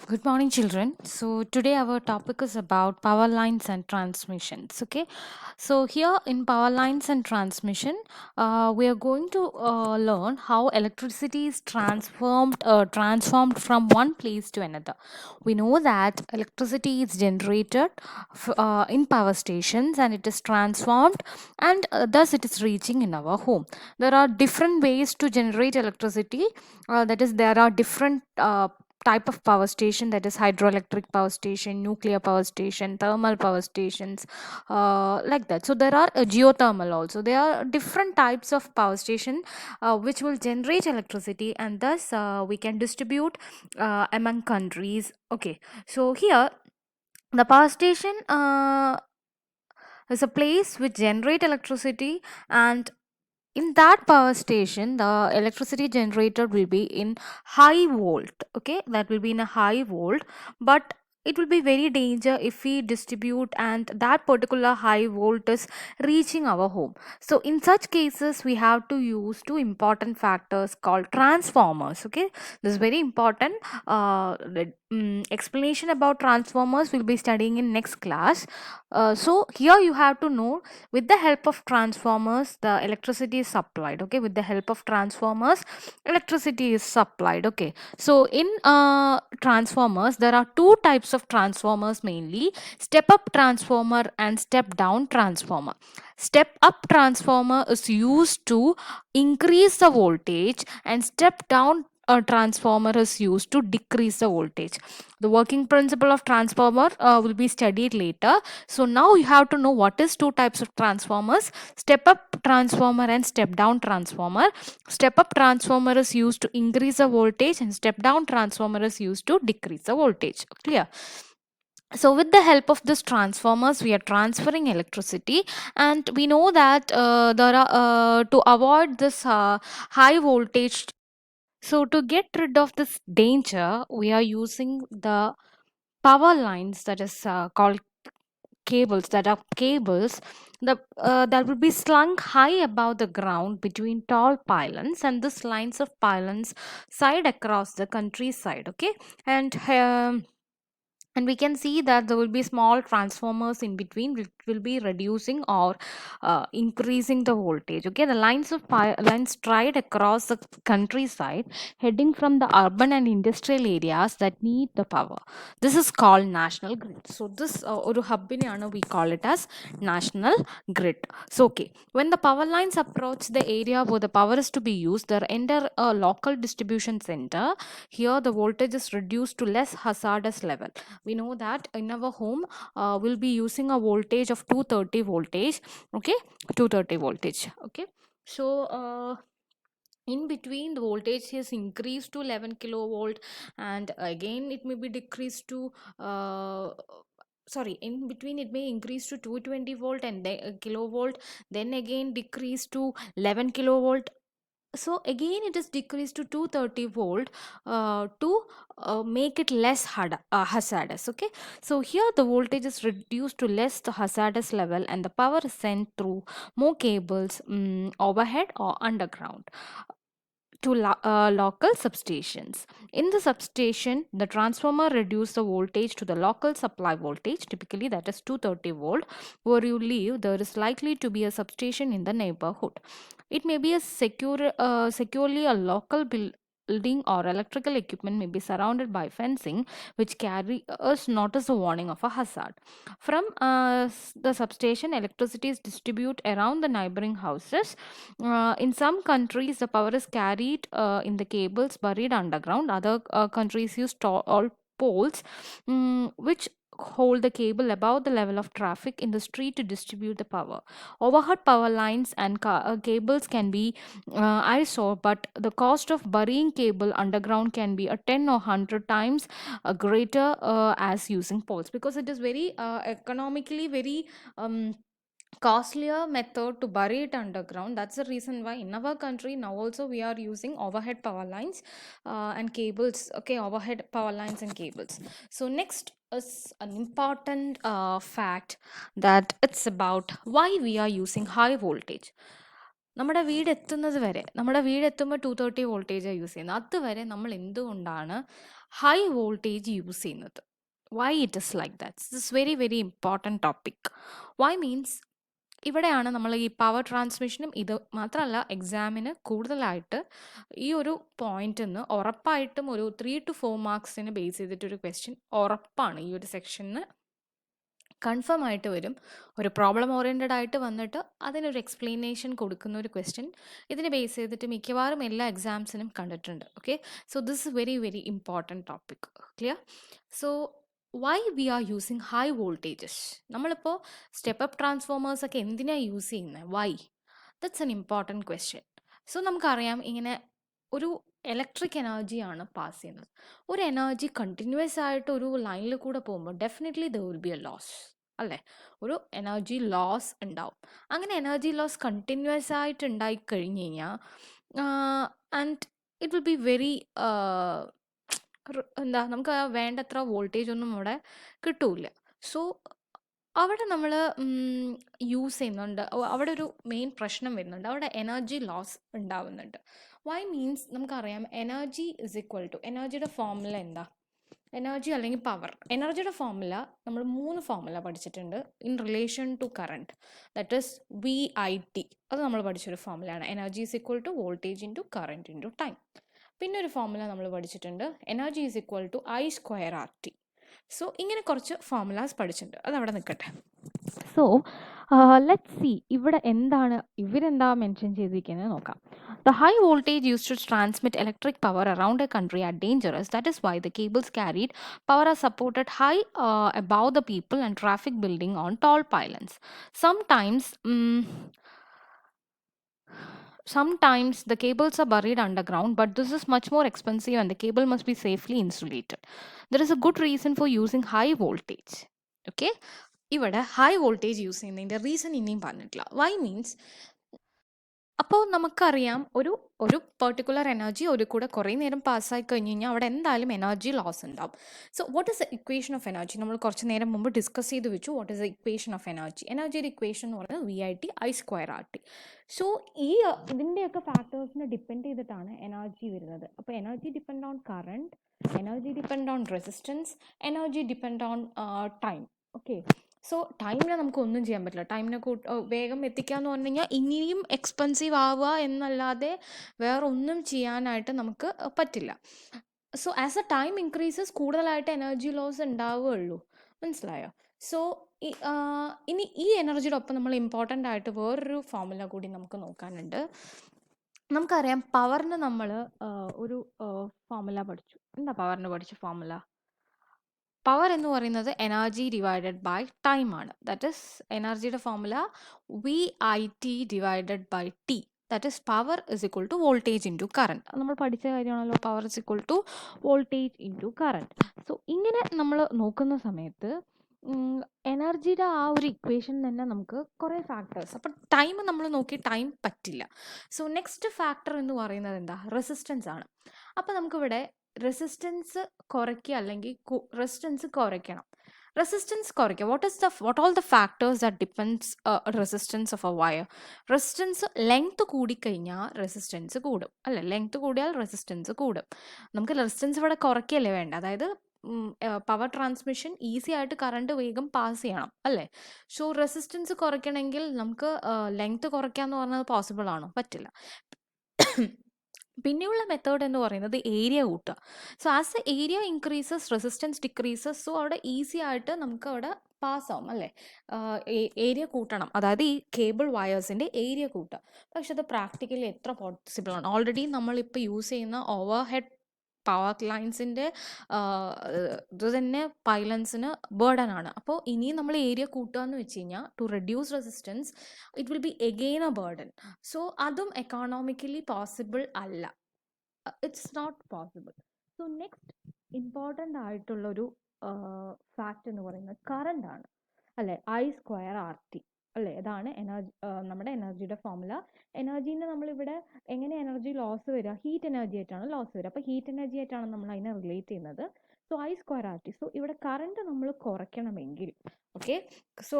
Good morning, children. So, today our topic is about power lines and transmissions. Okay, so here in power lines and transmission, we are going to learn how electricity is transformed from one place to another. We know that electricity is generated in power stations and it is transformed, and thus it is reaching in our home. There are different ways to generate electricity. That is, there are different type of power station, that is hydroelectric power station, nuclear power station, thermal power stations, like that. So there are geothermal also. There are different types of power station which will generate electricity, and thus we can distribute among countries. Okay, so here the power station is a place which generate electricity, and in that power station the electricity generated will be in high volt. Okay, that will be in a high volt, but it will be very danger if we distribute and that particular high volt is reaching our home. So in such cases we have to use two important factors called transformers. Okay, this is very important. Explanation about transformers we'll be studying in next class. So here you have to know, with the help of transformers the electricity is supplied. Okay, with the help of transformers electricity is supplied. Okay, so in transformers there are two types of transformers mainly: step up transformer and step down transformer. Step up transformer is used to increase the voltage, and step down a transformer is used to decrease the voltage. The working principle of transformer will be studied later. So now you have to know what is two types of transformers: step up transformer and step down transformer. Step up transformer is used to increase the voltage, and step down transformer is used to decrease the voltage. Clear? So with the help of this transformers we are transferring electricity, and we know that there are to avoid this high voltage. So to get rid of this danger we are using the power lines, that is called cables, that are cables that will be slung high above the ground between tall pylons, and this lines of pylons side across the countryside. Okay, and we can see that there will be small transformers in between which will be reducing or increasing the voltage. Okay, the lines stride across the countryside, heading from the urban and industrial areas that need the power. This is called national grid. So this ഒരു ഹബിനെയാണ് we call it as national grid. So okay, when the power lines approach the area where the power is to be used, they enter a local distribution center. Here the voltage is reduced to less hazardous level. We know that in our home we'll be using a voltage of 230 voltage. Okay, 230 voltage. Okay, so in between the voltage is increased to 11 kilovolt, and again it may be decreased to sorry, in between it may increase to 220 volt and then kilovolt, then again decrease to 11 kilovolt. So again it is decreased to 230 volt to make it less hazardous. Okay, so here the voltage is reduced to less the hazardous level, and the power is sent through more cables, overhead or underground, to local substations. In the substation, the transformer reduces the voltage to the local supply voltage, typically that is 230 volt. Where you live, there is likely to be a substation in the neighborhood. It may be a securely a local building, or electrical equipment may be surrounded by fencing which carriers notice a warning of a hazard. From the substation, electricity is distributed around the neighboring houses. In some countries, the power is carried in the cables buried underground. Other countries use tall poles, which hold the cable above the level of traffic in the street to distribute the power. Overhead power lines and cables can be eyesore, but the cost of burying cable underground can be a 10 or 100 times greater as using poles, because it is very economically very costlier method to bury it underground. That's the reason why in our country now also we are using overhead power lines and cables. Okay, overhead power lines and cables. So next is an important fact, that it's about why we are using high voltage. നമ്മുടെ വീടെത്തുമ്പോൾ 230 വോൾട്ടേജാണ് use ചെയ്യുന്നത്. അതുവരെ നമ്മൾ എന്തുകൊണ്ടാണ് high voltage use ചെയ്യുന്നത്? Why it is like that? This very very important topic. Why means ഇവിടെയാണ് നമ്മൾ ഈ പവർ ട്രാൻസ്മിഷനും ഇത് മാത്രമല്ല എക്സാമിന് കൂടുതലായിട്ട് ഈ ഒരു പോയിന്റിൽ നിന്ന് ഉറപ്പായിട്ടും ഒരു 3 to 4 മാർക്സിന് ബേസ് ചെയ്തിട്ടൊരു ക്വസ്റ്റ്യൻ ഉറപ്പാണ് ഈ ഒരു സെക്ഷനിൽ കൺഫേം ആയിട്ട് വരും. ഒരു പ്രോബ്ലം ഓറിയൻറ്റഡ് ആയിട്ട് വന്നിട്ട് അതിനൊരു എക്സ്പ്ലനേഷൻ കൊടുക്കുന്ന ഒരു ക്വസ്റ്റ്യൻ ഇതിനെ ബേസ് ചെയ്തിട്ട് മിക്കവാറും എല്ലാ എക്സാംസിനും കണ്ടിട്ടുണ്ട്. Okay, so this is very very important topic. Clear? So why we are using high voltages? നമ്മളിപ്പോൾ സ്റ്റെപ്പ് അപ്പ് ട്രാൻസ്ഫോമേഴ്സ് ഒക്കെ എന്തിനാണ് യൂസ് ചെയ്യുന്നത്? Why? That's an important question. So നമുക്കറിയാം ഇങ്ങനെ ഒരു ഇലക്ട്രിക് എനർജിയാണ് പാസ് ചെയ്യുന്നത്. ഒരു എനർജി കണ്ടിന്യൂസ് ആയിട്ട് ഒരു ലൈനിൽ കൂടെ പോകുമ്പോൾ definitely there will be a loss, അല്ലേ? ഒരു എനർജി ലോസ് ഉണ്ടാവും. അങ്ങനെ എനർജി ലോസ് കണ്ടിന്യൂസ് ആയിട്ട് ഉണ്ടായി കഴിഞ്ഞ് കഴിഞ്ഞാൽ and it will be very എന്താ, നമുക്ക് വേണ്ടത്ര വോൾട്ടേജ് ഒന്നും അവിടെ കിട്ടൂല. സോ അവിടെ നമ്മൾ യൂസ് ചെയ്യുന്നുണ്ട്, അവിടെ ഒരു മെയിൻ പ്രശ്നം വരുന്നുണ്ട്, അവിടെ എനർജി ലോസ് ഉണ്ടാവുന്നുണ്ട്. വൈ മീൻസ് നമുക്കറിയാം എനർജി ഇസ് ഈക്വൽ ടു, എനർജിയുടെ ഫോർമുല എന്താ? എനർജി അല്ലെങ്കിൽ പവർ, എനർജിയുടെ ഫോർമുല നമ്മൾ 3 ഫോർമുല പഠിച്ചിട്ടുണ്ട് in relation to current. That is VIT. അത് നമ്മൾ പഠിച്ചൊരു ഫോർമുലയാണ്. Energy is equal to voltage into current into time. പിന്നെ ഒരു ഫോർമുല നമ്മൾ പഠിച്ചിട്ടുണ്ട്, energy is equal to I²RT. So ഇങ്ങനെ കുറച്ച് ഫോർമുലാസ് പഠിച്ചിട്ടുണ്ട്, അതവിടെ നിൽക്കട്ടെ. സോ ലെറ്റ് സി ഇവിടെ എന്താണ് ഇവരെന്താ മെൻഷൻ ചെയ്തിരിക്കുന്നത് നോക്കാം. The high voltage used to transmit electric power around a country are dangerous. That is why the cables carried power are supported high above the people and traffic building on tall pylons. Sometimes the cables are buried underground, but this is much more expensive and the cable must be safely insulated. There is a good reason for using high voltage. Okay? ഇവിടെ high voltage use ചെയ്യുന്നതിൻ്റെ reason ഇനിയും പറഞ്ഞിട്ടില്ല. Y means അപ്പോൾ നമുക്കറിയാം ഒരു ഒരു particular energy ഒരു കൂടെ കുറേ നേരം പാസ്സായി കഴിഞ്ഞ് കഴിഞ്ഞാൽ അവിടെ എന്തായാലും എനർജി ലോസ് ഉണ്ടാവും. So what is the equation of energy? നമ്മൾ കുറച്ച് നേരം മുമ്പ് ഡിസ്കസ് ചെയ്ത് വെച്ചു. What is the equation of energy? എനർജിയുടെ ഇക്വേഷൻ എന്ന് പറയുന്നത് VIT I²RT. സോ ഈ ഇതിൻ്റെയൊക്കെ ഫാക്ടേഴ്സിനെ ഡിപ്പെൻഡ് ചെയ്തിട്ടാണ് എനർജി വരുന്നത്. അപ്പോൾ energy depend on current, energy depend on resistance, energy depend on time. Okay, so ടൈമിനെ നമുക്ക് ഒന്നും ചെയ്യാൻ പറ്റില്ല. ടൈമിനെ വേഗം എത്തിക്കാന്ന് പറഞ്ഞു കഴിഞ്ഞാൽ ഇനിയും എക്സ്പെൻസീവ് ആവുക എന്നല്ലാതെ വേറെ ഒന്നും ചെയ്യാനായിട്ട് നമുക്ക് പറ്റില്ല. So as A time increases കൂടുതലായിട്ട് എനർജി ലോസ് ഉണ്ടാവുകയുള്ളൂ. മനസ്സിലായോ? സോ ഇനി ഈ എനർജിയുടെ ഒപ്പം നമ്മൾ ഇമ്പോർട്ടൻ്റ് ആയിട്ട് വേറൊരു ഫോർമുല കൂടി നമുക്ക് നോക്കാനുണ്ട്. നമുക്കറിയാം പവറിന് നമ്മൾ ഒരു ഫോർമുല പഠിച്ചു. എന്താ പവറിന് പഠിച്ച ഫോർമുല? പവർ എന്ന് പറയുന്നത് എനർജി ഡിവൈഡഡ് ബൈ ടൈം ആണ്. ദാറ്റ് ഇസ് എനർജിയുടെ formula VIT divided by T. That is power is equal to voltage into current. നമ്മൾ പഠിച്ച കാര്യമാണല്ലോ, power is equal to voltage into current. So ഇങ്ങനെ നമ്മൾ നോക്കുന്ന സമയത്ത് എനർജിയുടെ ആ ഒരു ഇക്വേഷൻ തന്നെ നമുക്ക് കുറേ ഫാക്ടേഴ്സ്, അപ്പം ടൈം നമ്മൾ നോക്കി ടൈം പറ്റില്ല. സോ നെക്സ്റ്റ് ഫാക്ടർ എന്ന് പറയുന്നത് എന്താ? റെസിസ്റ്റൻസ് ആണ്. അപ്പം നമുക്കിവിടെ റെസിസ്റ്റൻസ് കുറയ്ക്കുക അല്ലെങ്കിൽ റെസിസ്റ്റൻസ് കുറയ്ക്കണം. റെസിസ്റ്റൻസ് കുറയ്ക്കുക. What all the factors that depends resistance of a wire? Resistance length കൂടിക്കഴിഞ്ഞാൽ റെസിസ്റ്റൻസ് കൂടും, അല്ലേ? ലെങ്ത് കൂടിയാൽ റെസിസ്റ്റൻസ് കൂടും. നമുക്ക് റെസിസ്റ്റൻസ് ഇവിടെ കുറയ്ക്കുകയല്ലേ വേണ്ട, അതായത് പവർ ട്രാൻസ്മിഷൻ ഈസി ആയിട്ട് കറണ്ട് വേഗം പാസ് ചെയ്യണം, അല്ലേ? സോ റെസിസ്റ്റൻസ് കുറയ്ക്കണമെങ്കിൽ നമുക്ക് ലെങ്ത് കുറയ്ക്കാന്ന് പറഞ്ഞാൽ പോസിബിൾ ആണോ? പറ്റില്ല. പിന്നെയുള്ള മെത്തേഡ് എന്ന് പറയുന്നത് ഏരിയ കൂട്ടുക. So as A area increases resistance decreases. So അവിടെ ഈസി ആയിട്ട് നമുക്ക് അവിടെ പാസ്സാവും, അല്ലേ? ഏരിയ കൂട്ടണം, അതായത് ഈ കേബിൾ വയേഴ്സിൻ്റെ ഏരിയ കൂട്ടുക. പക്ഷെ അത് പ്രാക്ടിക്കലി എത്ര പോസിബിൾ ആണ്? ഓൾറെഡി നമ്മളിപ്പോൾ യൂസ് ചെയ്യുന്ന ഓവർ ഹെഡ് പവർ ലൈൻസിൻ്റെ ഇത് തന്നെ പൈലൻസിന് ബേർഡൻ ആണ്. അപ്പോൾ ഇനിയും നമ്മൾ ഏരിയ കൂട്ടുക എന്ന് വെച്ച് കഴിഞ്ഞാൽ to reduce resistance it will be again a burden. So അതും എക്കോണോമിക്കലി പോസിബിൾ അല്ല, it's not possible. So next important ആയിട്ടുള്ളൊരു ഫാക്റ്റ് എന്ന് പറയുന്നത് കറണ്ട് ആണ്, അല്ലേ? I²RT, അല്ലേ? ഇതാണ് എനർജി, നമ്മുടെ എനർജിയുടെ ഫോർമുല. എനർജീനെ നമ്മളിവിടെ എങ്ങനെ എനർജി ലോസ് വരിക? ഹീറ്റ് എനർജി ആയിട്ടാണ് ലോസ് വരിക. അപ്പോൾ ഹീറ്റ് എനർജി ആയിട്ടാണ് നമ്മൾ അതിനെ റിലേറ്റ് ചെയ്യുന്നത്. So I²RT. സോ ഇവിടെ കറണ്ട് നമ്മൾ കുറയ്ക്കണമെങ്കിൽ, ഓക്കെ, സോ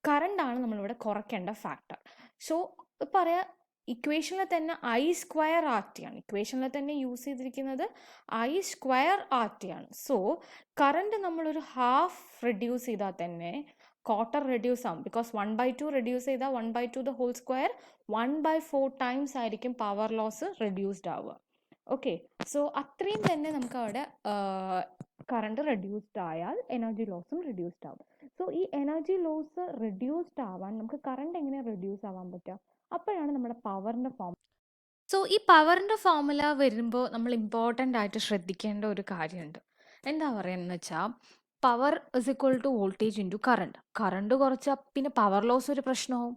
കറണ്ടാണ് നമ്മളിവിടെ കുറയ്ക്കേണ്ട ഫാക്ടർ. സോ പറയാം ഇക്വേഷനിൽ തന്നെ I²RT ആണ്. ഇക്വേഷനിൽ തന്നെ യൂസ് ചെയ്തിരിക്കുന്നത് I²RT ആണ്. സോ കറണ്ട് നമ്മളൊരു ഹാഫ് റെഡ്യൂസ് ചെയ്താൽ തന്നെ ക്വാർട്ടർ റെഡ്യൂസ് ആവും. ബിക്കോസ് 1/2 റെഡ്യൂസ് ചെയ്താൽ 1/2 ദ ഹോൾ സ്ക്വയർ 1/4 ടൈംസ് ആയിരിക്കും പവർ ലോസ് റെഡ്യൂസ്ഡ് ആവുക. ഓക്കെ, സോ അത്രയും തന്നെ നമുക്ക് അവിടെ കറണ്ട് റെഡ്യൂസ്ഡ് ആയാൽ എനർജി ലോസും റെഡ്യൂസ്ഡ് ആവും. സോ ഈ എനർജി ലോസ് റെഡ്യൂസ്ഡ് ആവാൻ നമുക്ക് കറണ്ട് എങ്ങനെ റെഡ്യൂസ് ആവാൻ പറ്റുക? അപ്പോഴാണ് നമ്മുടെ പവറിൻ്റെ ഫോം. സോ ഈ പവറിൻ്റെ ഫോർമുല വരുമ്പോൾ നമ്മൾ ഇമ്പോർട്ടൻ്റ് ആയിട്ട് ശ്രദ്ധിക്കേണ്ട ഒരു കാര്യമുണ്ട്. എന്താ പറയുന്നത് വെച്ചാൽ power is equal to voltage into current. Current കുറച്ചാൽ പിന്നെ പവർ ലോസ് ഒരു പ്രശ്നമാവും.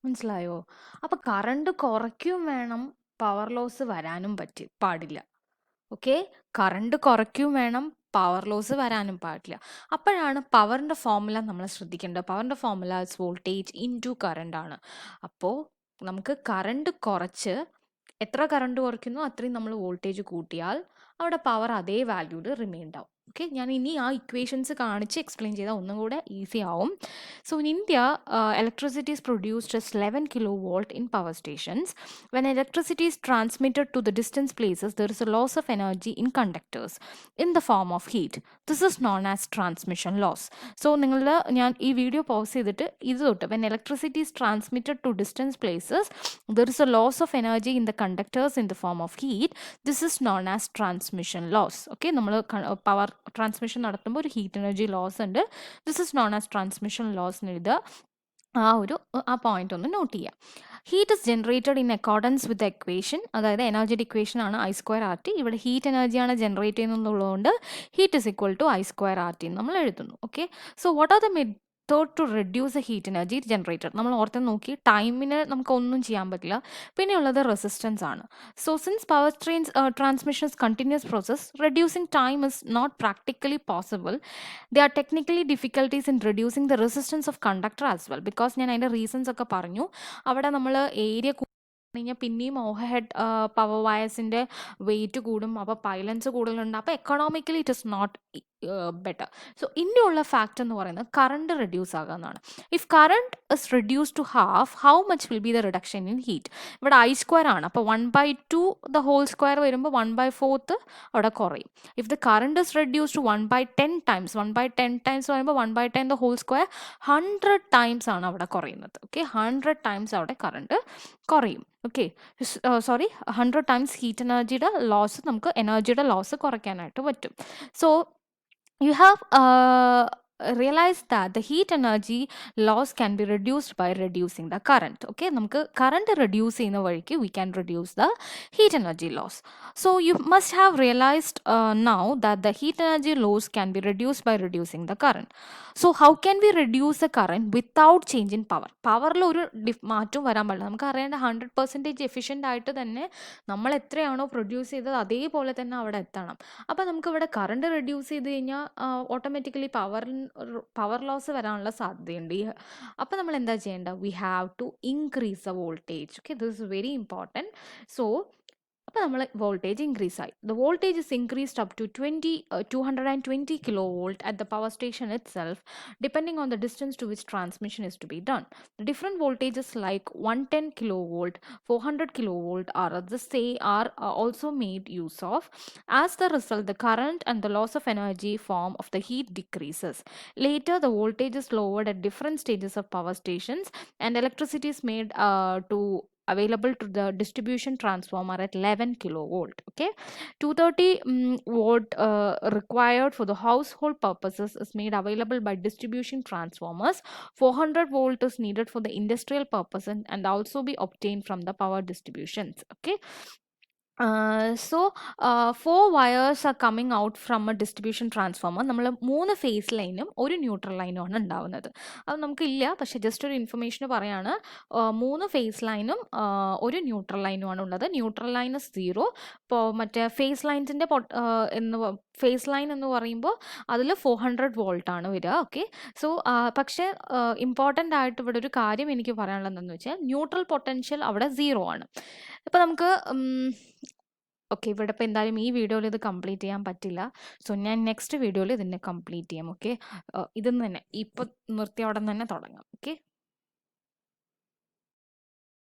മനസ്സിലായോ? അപ്പോൾ കറണ്ട് കുറയ്ക്കും വേണം, പവർ ലോസ് വരാനും പാടില്ല. ഓക്കെ, കറണ്ട് കുറയ്ക്കും വേണം, പവർ ലോസ് വരാനും പാടില്ല. അപ്പോഴാണ് പവറിൻ്റെ ഫോർമുല നമ്മൾ ശ്രദ്ധിക്കേണ്ടത്. പവറിൻ്റെ ഫോർമുല വോൾട്ടേജ് ഇൻറ്റു കറണ്ട് ആണ്. അപ്പോൾ നമുക്ക് കറണ്ട് കുറച്ച് എത്ര കറണ്ട് കുറയ്ക്കുന്നു അത്രയും നമ്മൾ വോൾട്ടേജ് കൂട്ടിയാൽ അവിടെ പവർ അതേ വാല്യൂഡ് റിമെയിൻഡ് ആവും. ഓക്കെ, ഞാൻ ഇനി ആ ഇക്വേഷൻസ് കാണിച്ച് എക്സ്പ്ലെയിൻ ചെയ്താൽ ഒന്നും കൂടെ ഈസി ആവും. So in India electricity is produced as 11 kilovolt in power stations. When electricity is transmitted to the distant places, there is a loss of energy in conductors in the form of heat. This is known as transmission loss. So ഞാൻ ഈ video pause ചെയ്തിട്ട് ഇത് തൊട്ട് when electricity is transmitted to distant places, there is a loss of energy in the conductors in the form of heat. This is known as transmission loss. Okay, നമ്മൾ power transmission നടത്തുമ്പോൾ ഒരു heat energy loss ഉണ്ട്. This is known as transmission loss എന്ന് എഴുതുക. ആ point ഒന്ന് note ചെയ്യുക. Heat is generated in accordance with equation, അതായത് എനർജിയുടെ ഇക്വേഷൻ ആണ് I²RT. ഇവിടെ ഹീറ്റ് എനർജിയാണ് ജനറേറ്റ് ചെയ്യുന്നതുള്ളതുകൊണ്ട് heat is equal to I²RT നമ്മൾ എഴുതുന്നു. Okay, so what are the method to reduce the heat energy generated? നമ്മൾ ഓർത്ത് നോക്കി, ടൈമിന് നമുക്കൊന്നും ചെയ്യാൻ പറ്റില്ല. പിന്നെയുള്ളത് റെസിസ്റ്റൻസ് ആണ്. So since power transmission is continuous process, reducing time is not practically possible. They are technically difficulties in reducing the resistance of conductor as well. Because ഞാൻ അതിൻ്റെ റീസൺസ് ഒക്കെ പറഞ്ഞു. അവിടെ നമ്മൾ ഏരിയ കഴിഞ്ഞാൽ പിന്നെയും ഓവർ ഹെഡ് പവർ വയേഴ്സിൻ്റെ weight കൂടും, അപ്പോൾ പൈലൻസ് കൂടുതലുണ്ട്, അപ്പോൾ economically it is not better. So ഇനിയുള്ള ഫാക്റ്റ് എന്ന് പറയുന്നത് കറണ്ട് റെഡ്യൂസ് ആകാമെന്നാണ്. If current is reduce to half, how much will be the reduction in heat? ഇവിടെ I² ആണ്, അപ്പോൾ 1/2 ദ ഹോൾ സ്ക്വയർ വരുമ്പോൾ 1/4 അവിടെ കുറയും. If the current is reduce to 1/10 times, 1/10 times പറയുമ്പോൾ 1/10 ദ ഹോൾ സ്ക്വയർ 100 ടൈംസ് ആണ് അവിടെ കുറയുന്നത്. ഓക്കെ, 100 ടൈംസ് അവിടെ കറണ്ട് കുറയും. ഓക്കെ, സോറി, 100 ടൈംസ് ഹീറ്റ് എനർജിയുടെ ലോസ്, നമുക്ക് എനർജിയുടെ ലോസ് കുറയ്ക്കാനായിട്ട് പറ്റും. So you have realize that the heat energy loss can be reduced by reducing the current. Okay, നമുക്ക് current reduce ചെയ്യുന്ന വഴിക്ക് we can reduce the heat energy loss. So you must have realized now that the heat energy loss can be reduced by reducing the current. So how can we reduce the current without change in power? പവറിൽ ഒരു മാറ്റം വരാൻ പാടില്ല. നമുക്ക് അറിയേണ്ട 100% efficient ആയിട്ട് തന്നെ നമ്മൾ എത്രയാണോ പ്രൊഡ്യൂസ് ചെയ്തത് അതേപോലെ തന്നെ അവിടെ എത്തണം. അപ്പോൾ നമുക്ക് ഇവിടെ കറണ്ട് റെഡ്യൂസ് ചെയ്ത് കഴിഞ്ഞാൽ ഓട്ടോമാറ്റിക്കലി പവർ ലോസ് വരാനുള്ള സാധ്യതയുണ്ട്. അപ്പോൾ നമ്മൾ എന്താ ചെയ്യേണ്ടത്? We have to increase the voltage. Okay, this is very important. So അപ്പോൾ നമ്മൾ വോൾട്ടേജ് ഇൻക്രീസ് ആയി. The voltage is increased up to 220 kilovolt at the power station itself, depending on the distance to which transmission is to be done. The different voltages like 110 kilovolt, 400 kilovolt are also made use of. As the result, the current and the loss of energy form of the heat decreases. Later, the voltage is lowered at different stages of power stations, and electricity is made available to the distribution transformer at 11 kilovolt. Okay, 230 volt required for the household purposes is made available by distribution transformers. 400 volt is needed for the industrial purposes and also be obtained from the power distributions. Okay, so 4 wires are coming out from a distribution transformer. നമ്മൾ 3 face ലൈനും ഒരു neutral ലൈനും ആണ് ഉണ്ടാവുന്നത്. അത് നമുക്കില്ല, പക്ഷേ just ഒരു ഇൻഫർമേഷന് പറയാണ്. 3 ഫേസ് ലൈനും ഒരു ന്യൂട്രൽ ലൈനുമാണ് ഉള്ളത്. Neutral line is 0. ഇപ്പോൾ മറ്റേ ഫേസ് ലൈൻസിൻ്റെ ഫേസ് ലൈൻ എന്ന് പറയുമ്പോൾ അതിൽ 400 വോൾട്ട് ആണ് വരിക. ഓക്കെ, സോ പക്ഷേ ഇമ്പോർട്ടൻ്റ് ആയിട്ട് ഇവിടെ ഒരു കാര്യം എനിക്ക് പറയാനുള്ളത് എന്താണെന്ന് വെച്ചാൽ ന്യൂട്രൽ പൊട്ടൻഷ്യൽ അവിടെ 0 ആണ്. ഇപ്പോൾ നമുക്ക് ഓക്കെ, ഇവിടെ ഇപ്പോൾ എന്തായാലും ഈ വീഡിയോയിൽ ഇത് കംപ്ലീറ്റ് ചെയ്യാൻ പറ്റില്ല. സോ ഞാൻ നെക്സ്റ്റ് വീഡിയോയിൽ ഇതിനെ കംപ്ലീറ്റ് ചെയ്യാം. ഓക്കെ, ഇതെന്ന് തന്നെ ഇപ്പോൾ നിർത്തിയ ഉടൻ തന്നെ തുടങ്ങാം. ഓക്കെ.